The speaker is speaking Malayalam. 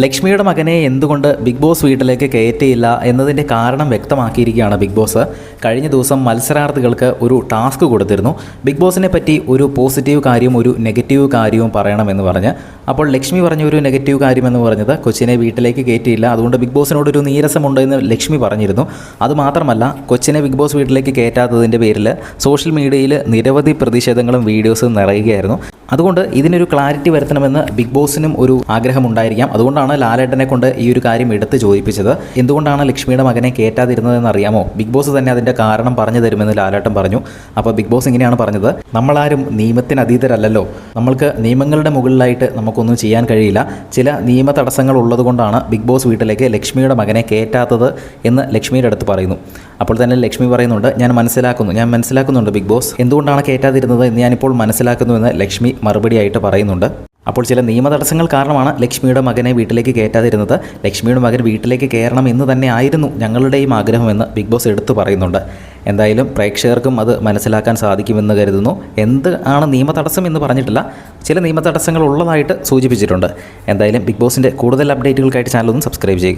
ലക്ഷ്മിയുടെ മകനെ എന്തുകൊണ്ട് ബിഗ് ബോസ് വീട്ടിലേക്ക് കയറ്റിയില്ല എന്നതിൻ്റെ കാരണം വ്യക്തമാക്കിയിരിക്കുകയാണ് ബിഗ് ബോസ്. കഴിഞ്ഞ ദിവസം മത്സരാർത്ഥികൾക്ക് ഒരു ടാസ്ക് കൊടുത്തിരുന്നു. ബിഗ് ബോസിനെ പറ്റി ഒരു പോസിറ്റീവ് കാര്യവും ഒരു നെഗറ്റീവ് കാര്യവും പറയണമെന്ന് പറഞ്ഞ്. അപ്പോൾ ലക്ഷ്മി പറഞ്ഞ ഒരു നെഗറ്റീവ് കാര്യമെന്ന് പറഞ്ഞത് കൊച്ചിനെ വീട്ടിലേക്ക് കയറ്റിയില്ല, അതുകൊണ്ട് ബിഗ് ബോസിനോടൊരു നീരസമുണ്ടെന്ന് ലക്ഷ്മി പറഞ്ഞിരുന്നു. അതുമാത്രമല്ല, കൊച്ചിനെ ബിഗ് ബോസ് വീട്ടിലേക്ക് കയറ്റാത്തതിൻ്റെ പേരിൽ സോഷ്യൽ മീഡിയയിൽ നിരവധി പ്രതിഷേധങ്ങളും വീഡിയോസും നിറയുകയായിരുന്നു. അതുകൊണ്ട് ഇതിനൊരു ക്ലാരിറ്റി വരുത്തണമെന്ന് ബിഗ് ബോസിനും ഒരു ആഗ്രഹമുണ്ടായിരിക്കാം. അതുകൊണ്ടാണ് ലാലേട്ടനെ കൊണ്ട് ഈ ഒരു കാര്യം എടുത്ത് ചോദിപ്പിച്ചത്. എന്തുകൊണ്ടാണ് ലക്ഷ്മിയുടെ മകനെ കയറ്റാതിരുന്നതെന്ന് അറിയാമോ? ബിഗ് ബോസ് തന്നെ അതിൻ്റെ കാരണം പറഞ്ഞു തരുമെന്ന് ലാലേട്ടൻ പറഞ്ഞു. അപ്പോൾ ബിഗ് ബോസ് ഇങ്ങനെയാണ് പറഞ്ഞത്: നമ്മളാരും നിയമത്തിന് അതീതരല്ലല്ലോ, നമ്മൾക്ക് നിയമങ്ങളുടെ മുകളിലായിട്ട് നമുക്കൊന്നും ചെയ്യാൻ കഴിയില്ല. ചില നിയമ തടസ്സങ്ങൾ ഉള്ളതുകൊണ്ടാണ് ബിഗ് ബോസ് വീട്ടിലേക്ക് ലക്ഷ്മിയുടെ മകനെ കയറ്റാത്തത് എന്ന് ലക്ഷ്മിയുടെ അടുത്ത് പറയുന്നു. അപ്പോൾ തന്നെ ലക്ഷ്മി പറയുന്നുണ്ട്, ഞാൻ മനസ്സിലാക്കുന്നുണ്ട് ബിഗ് ബോസ്, എന്തുകൊണ്ടാണ് കയറ്റാതിരുന്നത് എന്ന് ഞാനിപ്പോൾ മനസ്സിലാക്കുന്നുവെന്ന് ലക്ഷ്മി മറുപടിയായിട്ട് പറയുന്നുണ്ട്. അപ്പോൾ ചില നിയമ തടസ്സങ്ങൾ കാരണമാണ് ലക്ഷ്മിയുടെ മകനെ വീട്ടിലേക്ക് കയറ്റാതിരുന്നത്. ലക്ഷ്മിയുടെ മകൻ വീട്ടിലേക്ക് കയറണം എന്ന് തന്നെ ആയിരുന്നു ഞങ്ങളുടെയും ആഗ്രഹമെന്ന് ബിഗ് ബോസ് എടുത്തു പറയുന്നുണ്ട്. എന്തായാലും പ്രേക്ഷകർക്കും അത് മനസ്സിലാക്കാൻ സാധിക്കുമെന്ന് കരുതുന്നു. എന്ത് ആണ് നിയമ തടസ്സം എന്ന് പറഞ്ഞിട്ടില്ല, ചില നിയമ തടസ്സങ്ങൾ ഉള്ളതായിട്ട് സൂചിപ്പിച്ചിട്ടുണ്ട്. എന്തായാലും ബിഗ് ബോസിൻ്റെ കൂടുതൽ അപ്ഡേറ്റുകൾക്കായിട്ട് ചാനൽ ഒന്ന് സബ്സ്ക്രൈബ് ചെയ്യുക.